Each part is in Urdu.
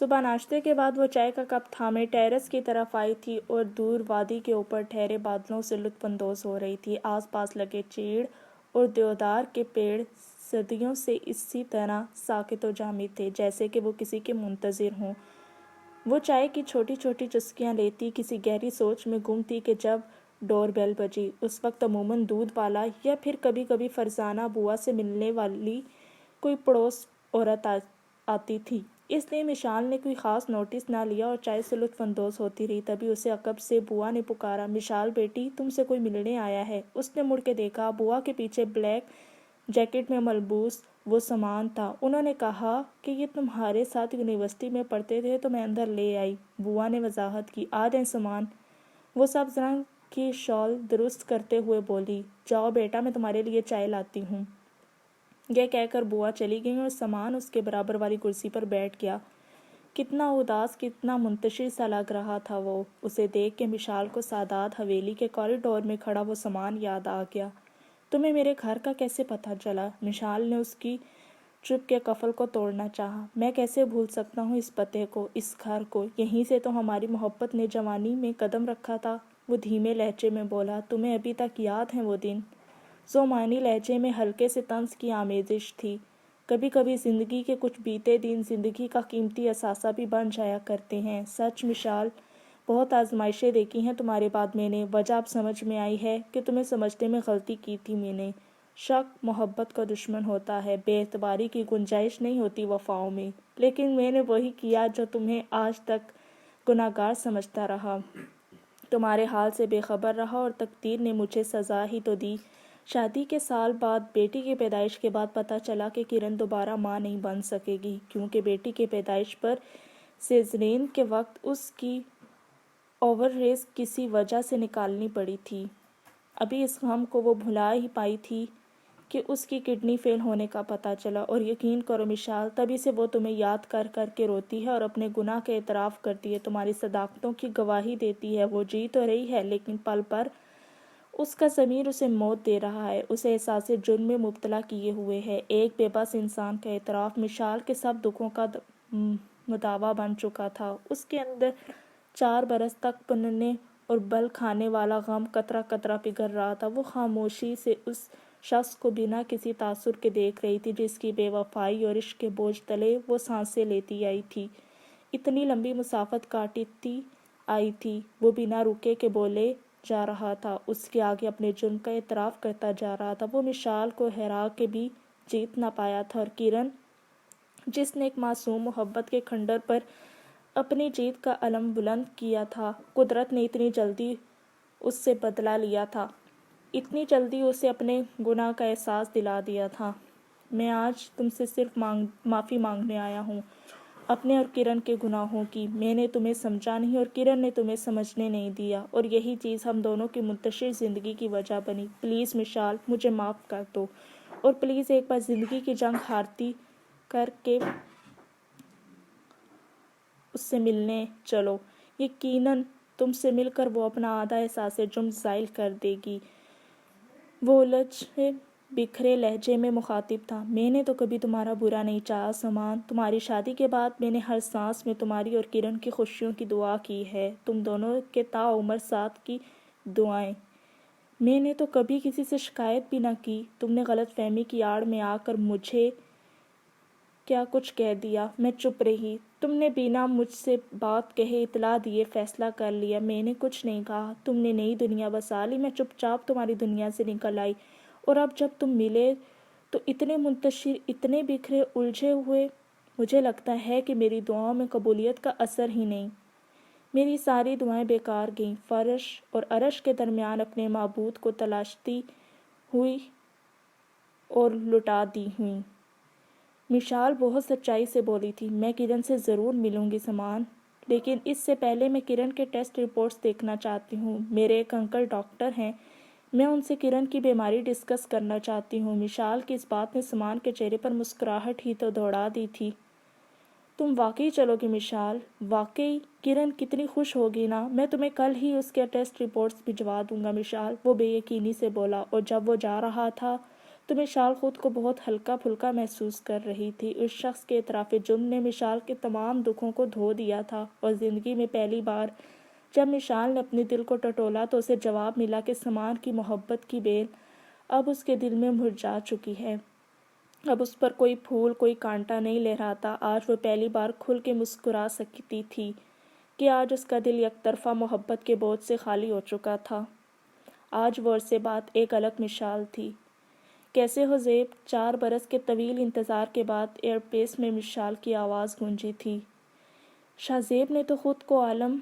صبح ناشتے کے بعد وہ چائے کا کپ تھامے ٹیرس کی طرف آئی تھی اور دور وادی کے اوپر ٹھہرے بادلوں سے لطف اندوز ہو رہی تھی۔ آس پاس لگے چیڑ اور دیودار کے پیڑ صدیوں سے اسی طرح ساکت و جامد تھے جیسے کہ وہ کسی کے منتظر ہوں۔ وہ چائے کی چھوٹی چھوٹی چسکیاں لیتی کسی گہری سوچ میں گم تھی کہ جب ڈور بیل بجی۔ اس وقت عموماً دودھ والا یا پھر کبھی کبھی فرزانہ بوا سے ملنے والی کوئی پڑوس عورت آتی تھی، اس لیے مشال نے کوئی خاص نوٹس نہ لیا اور چائے سے لطف اندوز ہوتی رہی۔ تبھی اسے عقب سے بوا نے پکارا، مشال بیٹی، تم سے کوئی ملنے آیا ہے۔ اس نے مڑ کے دیکھا، بوا کے پیچھے بلیک جیکٹ میں ملبوس وہ سامان تھا۔ انہوں نے کہا کہ یہ تمہارے ساتھ یونیورسٹی میں پڑھتے تھے تو میں اندر لے آئی۔ بوا نے وضاحت کی، آ جائیں سامان۔ وہ سبز رنگ کی شال درست کرتے ہوئے بولی، جاؤ بیٹا، میں تمہارے لیے چائے لاتی ہوں۔ یہ کہہ کر بوا چلی گئی اور سامان اس کے برابر والی کرسی پر بیٹھ گیا۔ کتنا اداس، کتنا منتشر سا لگ رہا تھا وہ۔ اسے دیکھ کے مشال کو سادات حویلی کے کوریڈور میں کھڑا وہ سامان یاد آ گیا۔ تمہیں میرے گھر کا کیسے پتہ چلا؟ مشال نے اس کی چپ کے قفل کو توڑنا چاہا۔ میں کیسے بھول سکتا ہوں اس پتے کو، اس گھر کو، یہیں سے تو ہماری محبت نے جوانی میں قدم رکھا تھا۔ وہ دھیمے لہجے میں بولا، تمہیں ابھی تک یاد ہیں وہ دن؟ زومانی لہجے میں ہلکے سے طنز کی آمیزش تھی۔ کبھی کبھی زندگی کے کچھ بیتے دن زندگی کا قیمتی اثاثہ بھی بن جایا کرتے ہیں۔ سچ مشال، بہت آزمائشیں دیکھی ہیں تمہارے بعد میں نے۔ وجہ اب سمجھ میں آئی ہے کہ تمہیں سمجھنے میں غلطی کی تھی میں نے۔ شک محبت کا دشمن ہوتا ہے، بے اعتباری کی گنجائش نہیں ہوتی وفاؤں میں۔ لیکن میں نے وہی کیا جو تمہیں آج تک گناہگار سمجھتا رہا، تمہارے حال سے بے خبر رہا، اور تقدیر نے مجھے سزا ہی تو دی۔ شادی کے سال بعد، بیٹی کی پیدائش کے بعد پتہ چلا کہ کرن دوبارہ ماں نہیں بن سکے گی، کیونکہ بیٹی کی پیدائش پر سیزرین کے وقت اس کی اووریز کسی وجہ سے نکالنی پڑی تھی۔ ابھی اس غم کو وہ بھلا ہی پائی تھی کہ اس کی کڈنی فیل ہونے کا پتہ چلا۔ اور یقین کرو مشال، تبھی سے وہ تمہیں یاد کر کر کے روتی ہے اور اپنے گناہ کا اعتراف کرتی ہے، تمہاری صداقتوں کی گواہی دیتی ہے۔ وہ جی تو رہی ہے، لیکن پل پر اس کا ضمیر اسے موت دے رہا ہے، اسے احساس جرم میں مبتلا کیے ہوئے ہے۔ ایک بے بس انسان کا اعتراف مشال کے سب دکھوں کا مداوا بن چکا تھا۔ اس کے اندر 4 برس تک پننے اور بل کھانے والا غم قطرہ قطرہ پگھل رہا تھا۔ وہ خاموشی سے اس شخص کو بنا کسی تاثر کے دیکھ رہی تھی جس کی بے وفائی اور عشق کے بوجھ تلے وہ سانسیں لیتی آئی تھی، اتنی لمبی مسافت کاٹتی آئی تھی۔ وہ بنا رکے کے بولے جا رہا تھا، اس کے آگے اپنے جرم کا اعتراف کرتا جا رہا تھا۔ وہ مشال کو ہرا کے بھی جیت نہ پایا تھا، اور کرن، جس نے ایک معصوم محبت کے کھنڈر پر اپنی جیت کا علم بلند کیا تھا، قدرت نے اتنی جلدی اس سے بدلہ لیا تھا، اتنی جلدی اسے اپنے گناہ کا احساس دلا دیا تھا۔ میں آج تم سے صرف معافی مانگنے آیا ہوں، اپنے اور کرن کے گناہوں کی۔ میں نے تمہیں سمجھا نہیں اور کرن نے تمہیں سمجھنے نہیں دیا، اور یہی چیز ہم دونوں کی منتشر زندگی کی وجہ بنی۔ پلیز مشال، مجھے معاف کر دو، اور پلیز ایک بار زندگی کی جنگ ہارتی کر کے اس سے ملنے چلو۔ یقیناً تم سے مل کر وہ اپنا آدھا احساس جرم زائل کر دے گی۔ وہ الجھے بکھرے لہجے میں مخاطب تھا، میں نے تو کبھی تمہارا برا نہیں چاہا سامان۔ تمہاری شادی کے بعد میں نے ہر سانس میں تمہاری اور کرن کی خوشیوں کی دعا کی ہے، تم دونوں کے تاعمر ساتھ کی دعائیں۔ میں نے تو کبھی کسی سے شکایت بھی نہ کی۔ تم نے غلط فہمی کی آڑ میں آ کر مجھے کیا کچھ کہہ دیا، میں چپ رہی۔ تم نے بنا مجھ سے بات کہے، اطلاع دیے فیصلہ کر لیا۔ میں نے کچھ نہیں کہا، تم نے نئی دنیا بسا لی، میں چپ چاپ تمہاری دنیا سے نکل آئی، اور اب جب تم ملے تو اتنے منتشر، اتنے بکھرے، الجھے ہوئے۔ مجھے لگتا ہے کہ میری دعاؤں میں قبولیت کا اثر ہی نہیں، میری ساری دعائیں بیکار گئیں، فرش اور عرش کے درمیان اپنے معبود کو تلاشتی ہوئی اور لٹا دی ہوئیں۔ مشال بہت سچائی سے بولی تھی، میں کرن سے ضرور ملوں گی سامان، لیکن اس سے پہلے میں کرن کے ٹیسٹ رپورٹس دیکھنا چاہتی ہوں۔ میرے ایک انکل ڈاکٹر ہیں، میں ان سے کرن کی بیماری ڈسکس کرنا چاہتی ہوں۔ مشال کی اس بات نے سامان کے چہرے پر مسکراہٹ ہی تو دوڑا دی تھی۔ تم واقعی چلو گی مشال؟ واقعی؟ کرن کتنی خوش ہوگی نا، میں تمہیں کل ہی اس کے ٹیسٹ رپورٹس بھجوا دوں گا مشال، وہ بے یقینی سے بولا، اور جب وہ جا رہا تھا تو مشال خود کو بہت ہلکا پھلکا محسوس کر رہی تھی۔ اس شخص کے اعتراف جرم نے مشال کے تمام دکھوں کو دھو دیا تھا، اور زندگی میں پہلی بار جب مشال نے اپنے دل کو ٹٹولا تو اسے جواب ملا کہ سامان کی محبت کی بیل اب اس کے دل میں مرجھا چکی ہے۔ اب اس پر کوئی پھول، کوئی کانٹا نہیں لہراتا۔ آج وہ پہلی بار کھل کے مسکرا سکتی تھی کہ آج اس کا دل یک طرفہ محبت کے بوجھ سے خالی ہو چکا تھا۔ آج وہ عرصے بعد ایک الگ مشال تھی۔ کیسے ہو زیب؟ 4 برس کے طویل انتظار کے بعد ایئر بیس میں مشال کی آواز گونجی تھی۔ شاہ نے تو خود کو عالم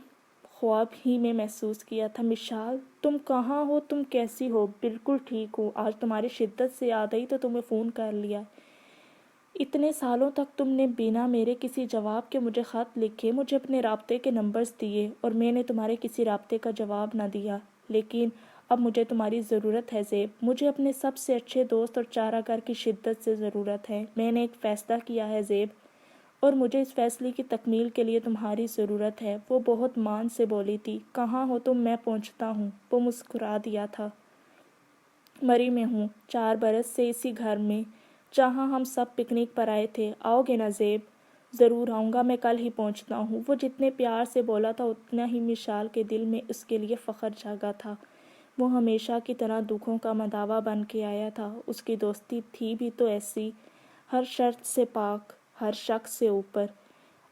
خواب ہی میں محسوس کیا تھا۔ مشال، تم کہاں ہو؟ تم کیسی ہو؟ بالکل ٹھیک ہوں۔ آج تمہاری شدت سے یاد آئی تو تمہیں فون کر لیا۔ اتنے سالوں تک تم نے بنا میرے کسی جواب کے مجھے خط لکھے، مجھے اپنے رابطے کے نمبرز دیے، اور میں نے تمہارے کسی رابطے کا جواب نہ دیا۔ لیکن اب مجھے تمہاری ضرورت ہے زیب، مجھے اپنے سب سے اچھے دوست اور چارہ گر کی شدت سے ضرورت ہے۔ میں نے ایک فیصلہ کیا ہے زیب، اور مجھے اس فیصلے کی تکمیل کے لیے تمہاری ضرورت ہے۔ وہ بہت مان سے بولی تھی۔ کہاں ہو تم؟ میں پہنچتا ہوں۔ وہ مسکرا دیا تھا۔ مری میں ہوں، 4 برس سے اسی گھر میں جہاں ہم سب پکنک پر آئے تھے۔ آؤ گے نا زیب؟ ضرور آؤں گا، میں کل ہی پہنچتا ہوں۔ وہ جتنے پیار سے بولا تھا اتنا ہی مشال کے دل میں اس کے لیے فخر جاگا تھا۔ وہ ہمیشہ کی طرح دکھوں کا مداوا بن کے آیا تھا۔ اس کی دوستی تھی بھی تو ایسی، ہر شرط سے پاک، ہر شک سے اوپر۔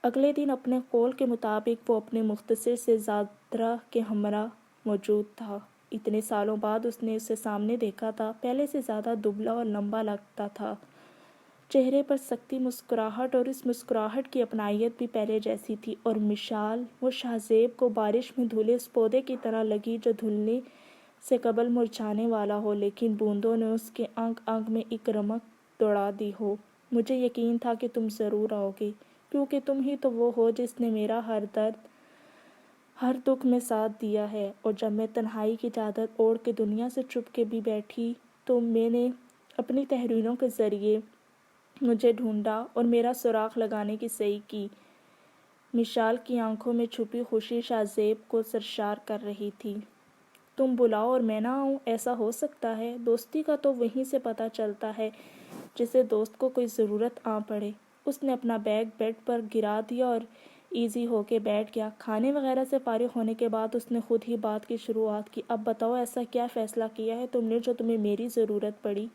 اگلے دن اپنے قول کے مطابق وہ اپنے مختصر سے زادرہ کے ہمراہ موجود تھا۔ اتنے سالوں بعد اس نے اسے سامنے دیکھا تھا۔ پہلے سے زیادہ دبلا اور لمبا لگتا تھا، چہرے پر سختی مسکراہٹ، اور اس مسکراہٹ کی اپنائیت بھی پہلے جیسی تھی۔ اور مشال، وہ شاہ کو بارش میں دھلے اس پودے کی طرح لگی جو دھلنے سے قبل مرجھانے والا ہو، لیکن بوندوں نے اس کے انگ انگ میں ایک رمق دوڑا دی ہو۔ مجھے یقین تھا کہ تم ضرور آؤ گے، کیونکہ تم ہی تو وہ ہو جس نے میرا ہر درد، ہر دکھ میں ساتھ دیا ہے۔ اور جب میں تنہائی کی چادر اوڑھ کے دنیا سے چھپ کے بھی بیٹھی تو میں نے اپنی تحریروں کے ذریعے مجھے ڈھونڈا اور میرا سراغ لگانے کی صحیح کی۔ مشال کی آنکھوں میں چھپی خوشی شاہ کو سرشار کر رہی تھی۔ تم بلاؤ اور میں نہ آؤں؟ ایسا ہو سکتا ہے؟ دوستی کا تو وہیں سے پتہ چلتا ہے جسے دوست کو کوئی ضرورت آ پڑے۔ اس نے اپنا بیگ بیڈ پر گرا دیا اور ایزی ہو کے بیٹھ گیا۔ کھانے وغیرہ سے فارغ ہونے کے بعد اس نے خود ہی بات کی شروعات کی۔ اب بتاؤ، ایسا کیا فیصلہ کیا ہے تم نے جو تمہیں میری ضرورت پڑی؟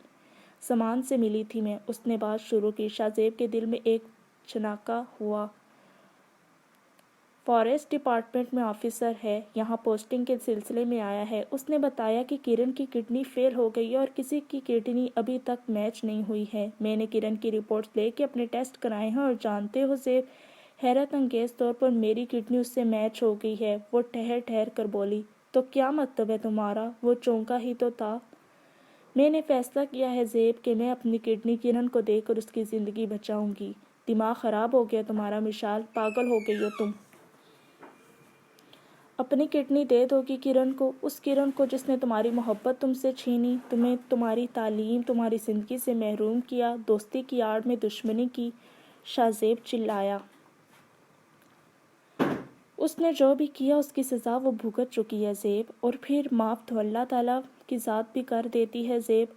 سامان سے ملی تھی میں، اس نے بات شروع کی۔ شاہ کے دل میں ایک چناکا ہوا۔ فارسٹ ڈپارٹمنٹ میں آفیسر ہے، یہاں پوسٹنگ کے سلسلے میں آیا ہے۔ اس نے بتایا کہ کرن کی کڈنی فیل ہو گئی ہے اور کسی کی کڈنی ابھی تک میچ نہیں ہوئی ہے۔ میں نے کرن کی رپورٹس لے کے اپنے ٹیسٹ کرائے ہیں، اور جانتے ہو زیب، حیرت انگیز طور پر میری کڈنی اس سے میچ ہو گئی ہے۔ وہ ٹھہر ٹھہر کر بولی۔ تو کیا مطلب ہے تمہارا؟ وہ چونکا ہی تو تھا۔ میں نے فیصلہ کیا ہے زیب کہ میں اپنی کڈنی کرن کو دے کر اس کی زندگی بچاؤں گی۔ دماغ خراب ہو گیا تمہارا مشال، پاگل ہو گئی ہو تم۔ اپنی کڈنی دے دو گی کرن کو؟ اس کرن کو جس نے تمہاری محبت تم سے چھینی، تمہیں تمہاری تعلیم، تمہاری زندگی سے محروم کیا، دوستی کی آڑ میں دشمنی کی؟ شاہ چلایا۔ اس نے جو بھی کیا اس کی سزا وہ بھگت چکی ہے زیب، اور پھر معاف تو اللہ تعالیٰ کی ذات بھی کر دیتی ہے زیب۔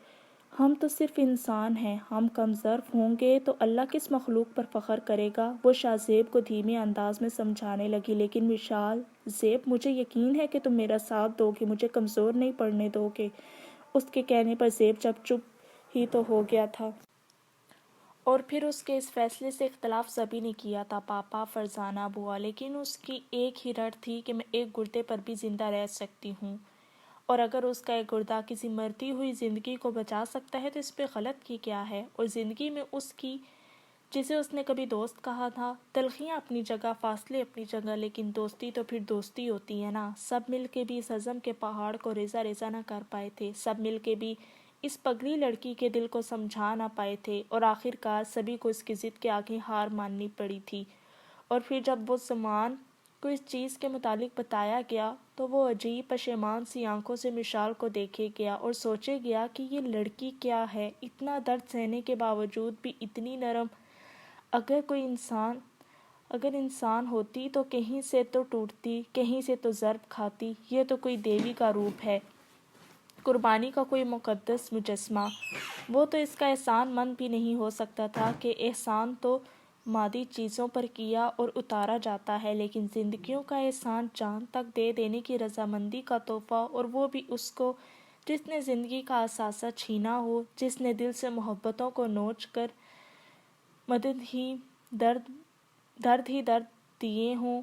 ہم تو صرف انسان ہیں، ہم کم ظرف ہوں گے تو اللہ کس مخلوق پر فخر کرے گا؟ وہ شاہ زیب کو دھیمے انداز میں سمجھانے لگی۔ لیکن مشال، زیب، مجھے یقین ہے کہ تم میرا ساتھ دو گے، مجھے کمزور نہیں پڑنے دو گے۔ اس کے کہنے پر زیب جب چپ ہی تو ہو گیا تھا۔ اور پھر اس کے اس فیصلے سے اختلاف سبھی نے کیا تھا، پاپا، فرزانہ، بوا، لیکن اس کی ایک ہی رٹ تھی کہ میں ایک گردے پر بھی زندہ رہ سکتی ہوں، اور اگر اس کا ایک گردہ کسی مرتی ہوئی زندگی کو بچا سکتا ہے تو اس پہ غلط کی کیا ہے؟ اور زندگی میں اس کی، جسے اس نے کبھی دوست کہا تھا، تلخیاں اپنی جگہ، فاصلے اپنی جگہ، لیکن دوستی تو پھر دوستی ہوتی ہے نا۔ سب مل کے بھی اس عزم کے پہاڑ کو ریزہ ریزہ نہ کر پائے تھے، سب مل کے بھی اس پگلی لڑکی کے دل کو سمجھا نہ پائے تھے، اور آخر کار سبھی کو اس کی ضد کے آگے ہار ماننی پڑی تھی۔ اور پھر جب وہ زمان کو اس چیز کے متعلق بتایا گیا تو وہ عجیب پشیمان سی آنکھوں سے مشال کو دیکھے گیا اور سوچے گیا کہ یہ لڑکی کیا ہے، اتنا درد سہنے کے باوجود بھی اتنی نرم۔ اگر انسان ہوتی تو کہیں سے تو ٹوٹتی، کہیں سے تو ضرب کھاتی۔ یہ تو کوئی دیوی کا روپ ہے۔ قربانی کا کوئی مقدس مجسمہ، وہ تو اس کا احسان مند بھی نہیں ہو سکتا تھا کہ احسان تو مادی چیزوں پر کیا اور اتارا جاتا ہے، لیکن زندگیوں کا احسان جان تک دے دینے کی رضامندی کا تحفہ، اور وہ بھی اس کو جس نے زندگی کا اثاثہ چھینا ہو، جس نے دل سے محبتوں کو نوچ کر درد ہی درد دیے ہوں،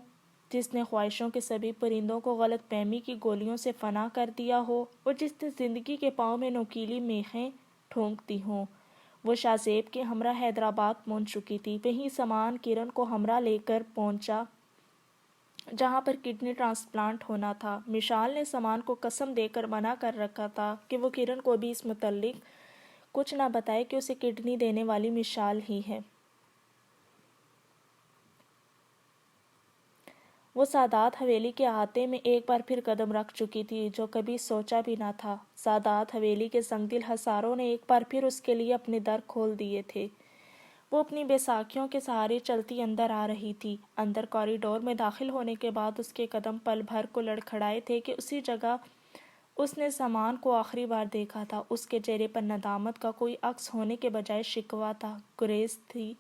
جس نے خواہشوں کے سبھی پرندوں کو غلط فہمی کی گولیوں سے فنا کر دیا ہو، اور جس نے زندگی کے پاؤں میں نوکیلی میخیں ٹھونک ہوں۔ وہ شاہ زیب کے ہمراہ حیدرآباد پہنچ چکی تھی۔ وہیں سامان کرن کو ہمراہ لے کر پہنچا جہاں پر کڈنی ٹرانسپلانٹ ہونا تھا۔ مشال نے سامان کو قسم دے کر منع کر رکھا تھا کہ وہ کرن کو بھی اس متعلق کچھ نہ بتائے کہ اسے کڈنی دینے والی مشال ہی ہے۔ وہ سادات حویلی کے احاطے میں ایک بار پھر قدم رکھ چکی تھی، جو کبھی سوچا بھی نہ تھا۔ سادات حویلی کے سنگدل ہزاروں نے ایک بار پھر اس کے لیے اپنے در کھول دیے تھے۔ وہ اپنی بیساکھیوں کے سہارے چلتی اندر آ رہی تھی۔ اندر کوریڈور میں داخل ہونے کے بعد اس کے قدم پل بھر کو لڑکھڑائے تھے کہ اسی جگہ اس نے سامان کو آخری بار دیکھا تھا۔ اس کے چہرے پر ندامت کا کوئی عکس ہونے کے بجائے شکوہ تھا، گریز تھی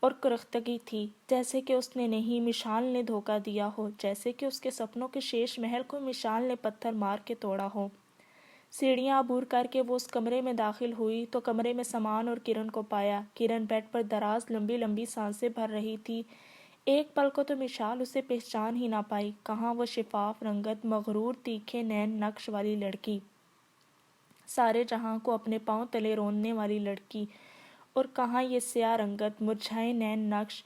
اور کرختگی تھی، جیسے کہ اس نے نہیں، مشال نے دھوکہ دیا ہو، جیسے کہ اس کے سپنوں کے شیش محل کو مشال نے پتھر مار کے توڑا ہو۔ سیڑھیاں عبور کر کے وہ اس کمرے میں داخل ہوئی تو کمرے میں سامان اور کرن کو پایا۔ کرن بیڈ پر دراز لمبی لمبی سانسیں بھر رہی تھی۔ ایک پل کو تو مشال اسے پہچان ہی نہ پائی۔ کہاں وہ شفاف رنگت، مغرور تیکھے نین نقش والی لڑکی، سارے جہاں کو اپنے پاؤں تلے روننے والی لڑکی، اور کہاں یہ سیاہ رنگت، مرجھائے نین نقش،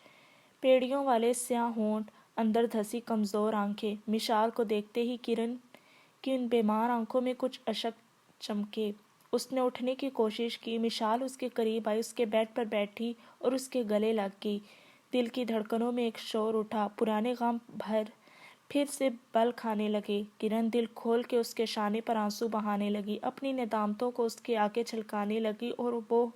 پیڑیوں والے سیاہ ہونٹ، اندر دھسی کمزور آنکھیں۔ مشال کو دیکھتے ہی کرن کی ان بیمار آنکھوں میں کچھ اشک چمکے۔ اس نے اٹھنے کی کوشش کی۔ مشال اس کے قریب آئی، اس کے بیڈ پر بیٹھی اور اس کے گلے لگ گئی۔ دل کی دھڑکنوں میں ایک شور اٹھا، پرانے غم پھر سے بل کھانے لگے۔ کرن دل کھول کے اس کے شانے پر آنسو بہانے لگی، اپنی ندامتوں کو اس کے آگے چھلکانے لگی، اور وہ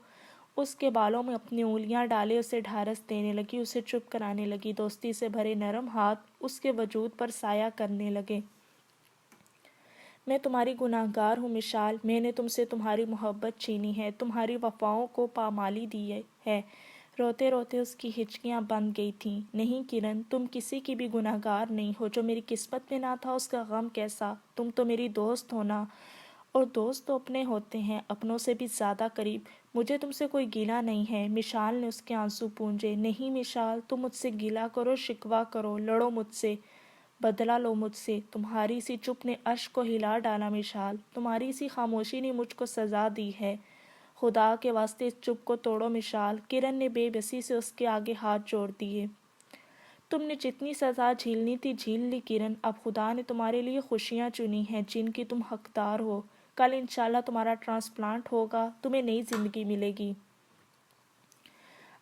اس کے بالوں میں اپنی انگلیاں ڈالے اسے ڈھارس دینے لگی، اسے چپ کرانے لگی۔ دوستی سے بھرے نرم ہاتھ اس کے وجود پر سایہ کرنے لگے۔ میں تمہاری گناہگار ہوں مشال، میں نے تم سے تمہاری محبت چھینی ہے، تمہاری وفاؤں کو پامالی دی ہے۔ روتے روتے اس کی ہچکیاں بند گئی تھیں۔ نہیں کرن، تم کسی کی بھی گناہگار نہیں ہو۔ جو میری قسمت میں نہ تھا اس کا غم کیسا؟ تم تو میری دوست ہو نا، اور دوست تو اپنے ہوتے ہیں، اپنوں سے بھی زیادہ قریب۔ مجھے تم سے کوئی گلہ نہیں ہے۔ مشال نے اس کے آنسو پونجے۔ نہیں مشال، تم مجھ سے گلہ کرو، شکوہ کرو، لڑو مجھ سے، بدلہ لو مجھ سے۔ تمہاری سی چپ نے عرش کو ہلا ڈالا مشال، تمہاری سی خاموشی نے مجھ کو سزا دی ہے۔ خدا کے واسطے اس چپ کو توڑو مشال۔ کرن نے بے بسی سے اس کے آگے ہاتھ جوڑ دیے۔ تم نے جتنی سزا جھیلنی تھی جھیل لی کرن، اب خدا نے تمہارے لیے خوشیاں چنی ہیں جن کی تم حقدار ہو۔ کل انشاءاللہ تمہارا ٹرانسپلانٹ ہوگا، تمہیں نئی زندگی ملے گی،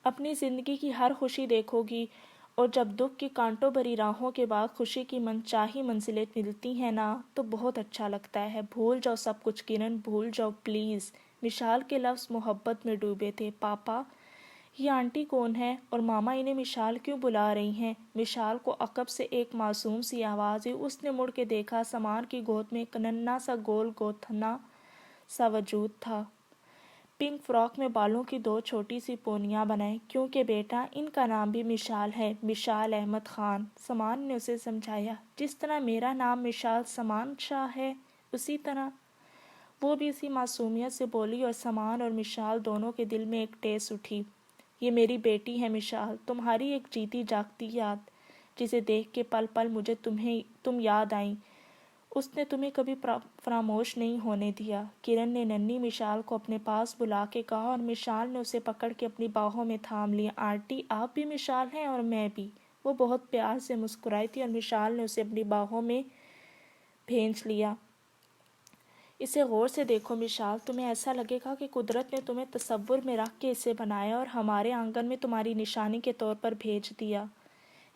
اپنی زندگی کی ہر خوشی دیکھو گی، اور جب دکھ کی کانٹوں بھری راہوں کے بعد خوشی کی من چاہی منزلیں ملتی ہیں نا، تو بہت اچھا لگتا ہے۔ بھول جاؤ سب کچھ کرن، بھول جاؤ پلیز۔ مشال کے لفظ محبت میں ڈوبے تھے۔ پاپا، یہ آنٹی کون ہے اور ماما انہیں مشال کیوں بلا رہی ہیں؟ مشال کو عقب سے ایک معصوم سی آواز ہوئی۔ اس نے مڑ کے دیکھا، سامان کی گود میں ایک ننھا سا گول گوتھنا سا وجود تھا۔ پنک فراک میں بالوں کی دو چھوٹی سی پونیاں بنائے۔ کیونکہ بیٹا، ان کا نام بھی مشال ہے، مشال احمد خان، سامان نے اسے سمجھایا۔ جس طرح میرا نام مشال سامان شاہ ہے، اسی طرح۔ وہ بھی اسی معصومیت سے بولی، اور سامان اور مشال دونوں کے دل میں ایک ٹیس اٹھی۔ یہ میری بیٹی ہے مشال، تمہاری ایک جیتی جاگتی یاد، جسے دیکھ کے پل پل مجھے تم یاد آئیں۔ اس نے تمہیں کبھی فراموش نہیں ہونے دیا۔ کرن نے ننھی مشال کو اپنے پاس بلا کے کہا، اور مشال نے اسے پکڑ کے اپنی باہوں میں تھام لیا۔ آنٹی، آپ بھی مشال ہیں اور میں بھی۔ وہ بہت پیار سے مسکرائی تھی، اور مشال نے اسے اپنی باہوں میں بھینچ لیا۔ اسے غور سے دیکھو مشال، تمہیں ایسا لگے گا کہ قدرت نے تمہیں تصور میں رکھ کے اسے بنایا اور ہمارے آنگن میں تمہاری نشانی کے طور پر بھیج دیا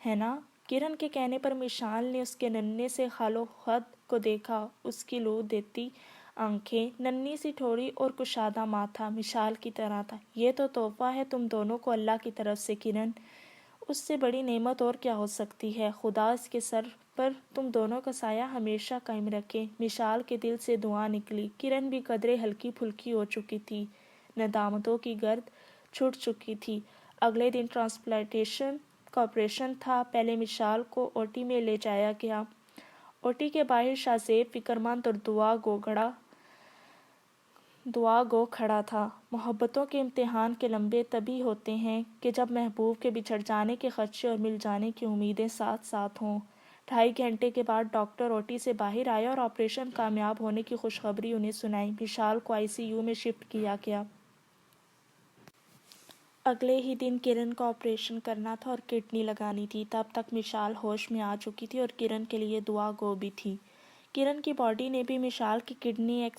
ہے نا؟ کرن کے کہنے پر مشال نے اس کے ننھے سے خال و خد کو دیکھا۔ اس کی لو دیتی آنکھیں، ننھی سی ٹھوڑی اور کشادہ ماتھا مشال کی طرح تھا۔ یہ تو تحفہ ہے تم دونوں کو اللہ کی طرف سے کرن، اس سے بڑی نعمت اور کیا ہو سکتی ہے؟ خدا اس کے سر پر تم دونوں کا سایہ ہمیشہ قائم رکھے۔ مشال کے دل سے دعا نکلی۔ کرن بھی قدرے ہلکی پھلکی ہو چکی تھی، ندامتوں کی گرد چھٹ چکی تھی۔ اگلے دن ٹرانسپلانٹیشن کا آپریشن تھا۔ پہلے مشال کو او ٹی میں لے جایا گیا۔ او ٹی کے باہر شاہ زیب فکرمند اور دعا گو کھڑا تھا۔ محبتوں کے امتحان کے لمبے تبھی ہوتے ہیں کہ جب محبوب کے بچھڑ جانے کے خدشے اور مل جانے کی امیدیں ساتھ ساتھ ہوں۔ 2.5 گھنٹے کے بعد ڈاکٹر او ٹی سے باہر آیا اور آپریشن کامیاب ہونے کی خوشخبری انہیں سنائی۔ مشال کو ICU میں شفٹ کیا گیا۔ اگلے ہی دن کرن کو آپریشن کرنا تھا اور کڈنی لگانی تھی۔ تب تک مشال ہوش میں آ چکی تھی اور کرن کے لیے دعا گو بھی تھی۔ کرن کی باڈی نے بھی مشال کی کڈنی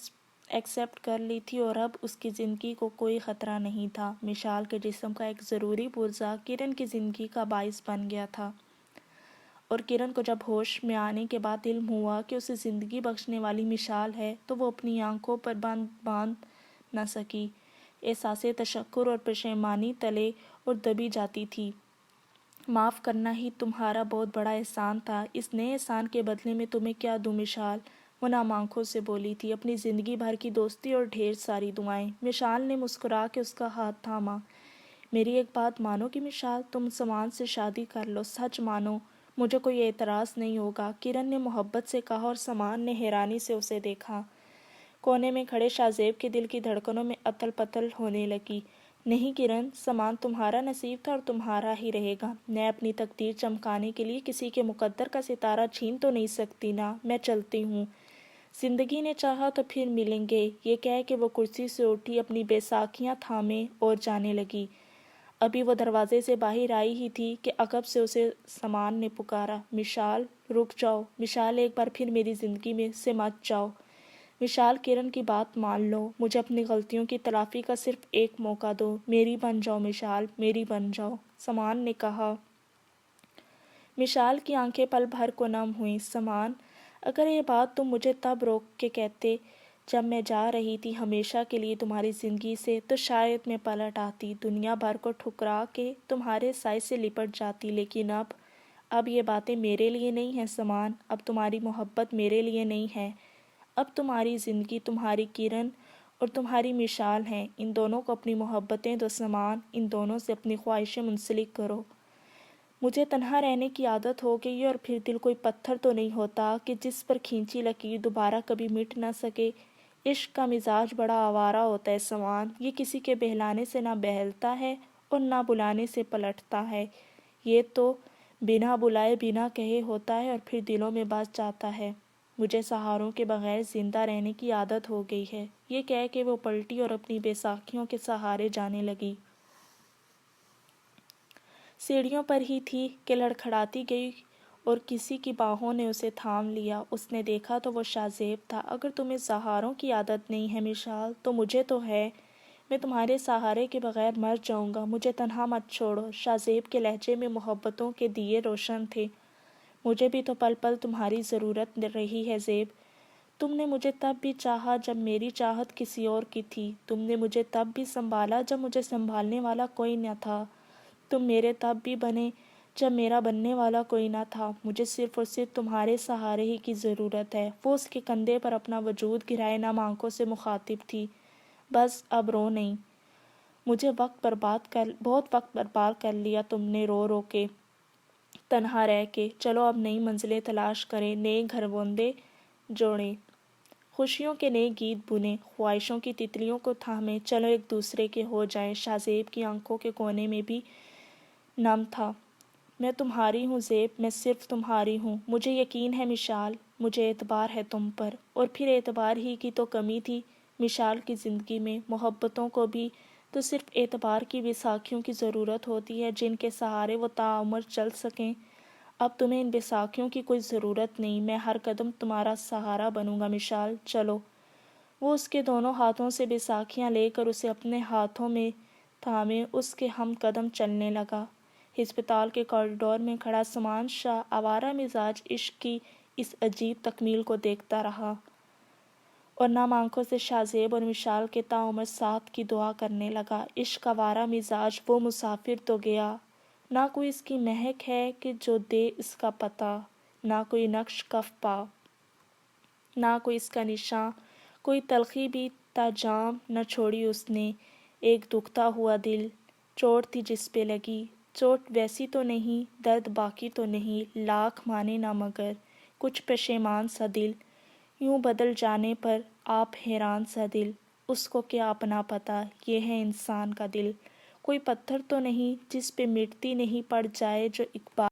ایکسپٹ کر لی تھی اور اب اس کی زندگی کو کوئی خطرہ نہیں تھا۔ مشال کے جسم کا ایک ضروری پرزہ کرن کی زندگی کا باعث بن گیا تھا، اور کرن کو جب ہوش میں آنے کے بعد علم ہوا کہ اسے زندگی بخشنے والی مشال ہے تو وہ اپنی آنکھوں پر باندھ نہ سکی۔ احساس تشکر اور پشیمانی تلے اور دبی جاتی تھی۔ معاف کرنا ہی تمہارا بہت بڑا احسان تھا۔ اس نئے احسان کے بدلے میں تمہیں کیا دوں مشال؟ وہ نم آنکھوں سے بولی تھی۔ اپنی زندگی بھر کی دوستی اور ڈھیر ساری دعائیں۔ مشال نے مسکرا کے اس کا ہاتھ تھاما۔ میری ایک بات مانو گی مشال؟ تم سمان سے شادی کر لو، سچ مانو، مجھے کوئی اعتراض نہیں ہوگا۔ کرن نے محبت سے کہا اور سمان نے حیرانی سے اسے دیکھا۔ کونے میں کھڑے شاہ زیب کے دل کی دھڑکنوں میں اتل پتل ہونے لگی۔ نہیں کرن، سمان تمہارا نصیب تھا اور تمہارا ہی رہے گا۔ میں اپنی تقدیر چمکانے کے لیے کسی کے مقدر کا ستارہ چھین تو نہیں سکتی نا۔ میں چلتی ہوں، زندگی نے چاہا تو پھر ملیں گے۔ یہ کہہ کے وہ کرسی سے اٹھی، اپنی بیساکھیاں تھامے اور جانے لگی۔ ابھی وہ دروازے سے باہر آئی ہی تھی کہ عقب سے اسے سمان نے پکارا، مشال رک جاؤ، مشال ایک بار پھر میری زندگی میں سے مت جاؤ۔ مشال، کرن کی بات مان لو، مجھے اپنی غلطیوں کی تلافی کا صرف ایک موقع دو، میری بن جاؤ مشال، میری بن جاؤ، سمان نے کہا۔ مشال کی آنکھیں پل بھر کو نم ہوئیں۔ سمان، اگر یہ بات تم مجھے تب روک کے کہتے جب میں جا رہی تھی ہمیشہ کے لیے تمہاری زندگی سے، تو شاید میں پلٹ آتی، دنیا بھر کو ٹھکرا کے تمہارے سائے سے لپٹ جاتی، لیکن اب یہ باتیں میرے لیے نہیں ہیں سمان، اب تمہاری محبت میرے لیے نہیں ہے، اب تمہاری زندگی، تمہاری کرن اور تمہاری مشال ہیں۔ ان دونوں کو اپنی محبتیں دو سمان، ان دونوں سے اپنی خواہشیں منسلک کرو۔ مجھے تنہا رہنے کی عادت ہو گئی ہے اور پھر دل کوئی پتھر تو نہیں ہوتا کہ جس پر کھینچی لکیر دوبارہ کبھی مٹ نہ سکے۔ عشق کا مزاج بڑا آوارہ ہوتا ہے سمان، یہ کسی کے بہلانے سے نہ بہلتا ہے اور نہ بلانے سے پلٹتا ہے، یہ تو بنا بلائے بنا کہے ہوتا ہے اور پھر دلوں میں بس جاتا ہے۔ مجھے سہاروں کے بغیر زندہ رہنے کی عادت ہو گئی ہے۔ یہ کہہ کے وہ پلٹی اور اپنی بیساکھیوں کے سہارے جانے لگی۔ سیڑھیوں پر ہی تھی کہ لڑکھڑاتی گئی اور کسی کی باہوں نے اسے تھام لیا۔ اس نے دیکھا تو وہ شاہ زیب تھا۔ اگر تمہیں سہاروں کی عادت نہیں ہے مشال، تو مجھے تو ہے، میں تمہارے سہارے کے بغیر مر جاؤں گا، مجھے تنہا مت چھوڑو۔ شاہ زیب کے لہجے میں محبتوں کے دیے روشن تھے۔ مجھے بھی تو پل پل تمہاری ضرورت رہی ہے زیب۔ تم نے مجھے تب بھی چاہا جب میری چاہت کسی اور کی تھی، تم نے مجھے تب بھی سنبھالا جب مجھے سنبھالنے والا کوئی نہ تھا، تم میرے تب بھی بنے جب میرا بننے والا کوئی نہ تھا۔ مجھے صرف اور صرف تمہارے سہارے ہی کی ضرورت ہے۔ وہ اس کے کندھے پر اپنا وجود گرائے نم آنکھوں سے مخاطب تھی۔ بس اب رو نہیں، مجھے بہت وقت برباد کر لیا تم نے رو رو کے، تنہا رہ کے۔ چلو اب نئی منزلیں تلاش کریں، نئے گھروندے جوڑیں، خوشیوں کے نئے گیت بنیں، خواہشوں کی تتلیوں کو تھامیں، چلو ایک دوسرے کے ہو جائیں۔ شاہ زیب کی آنکھوں کے کونے میں بھی نم تھا۔ میں تمہاری ہوں زیب، میں صرف تمہاری ہوں۔ مجھے یقین ہے مشال، مجھے اعتبار ہے تم پر۔ اور پھر اعتبار ہی کی تو کمی تھی مشال کی زندگی میں۔ محبتوں کو بھی تو صرف اعتبار کی بیساکھیوں کی ضرورت ہوتی ہے جن کے سہارے وہ تاعمر چل سکیں۔ اب تمہیں ان بیساکھیوں کی کوئی ضرورت نہیں، میں ہر قدم تمہارا سہارا بنوں گا مشال، چلو۔ وہ اس کے دونوں ہاتھوں سے بیساکھیاں لے کر اسے اپنے ہاتھوں میں تھامے اس کے ہم قدم چلنے لگا۔ ہسپتال کے کوریڈور میں کھڑا سمان شاہ آوارہ مزاج عشق کی اس عجیب تکمیل کو دیکھتا رہا اور نم آنکھوں سے شاہ زیب اور مشال کے تاعمر ساتھ کی دعا کرنے لگا۔ عشق آوارہ مزاج، وہ مسافر تو گیا، نہ کوئی اس کی مہک ہے کہ جو دے اس کا پتہ، نہ کوئی نقش کف پا، نہ کوئی اس کا نشاں، کوئی تلخی بھی تاجام نہ چھوڑی اس نے۔ ایک دکھتا ہوا دل، چوٹ تھی جس پہ لگی، چوٹ ویسی تو نہیں، درد باقی تو نہیں، لاکھ مانے نہ مگر کچھ پشیمان سا دل، یوں بدل جانے پر آپ حیران سا دل، اس کو کیا اپنا پتہ، یہ ہے انسان کا دل، کوئی پتھر تو نہیں جس پہ مٹتی نہیں پڑ جائے جو ایک بار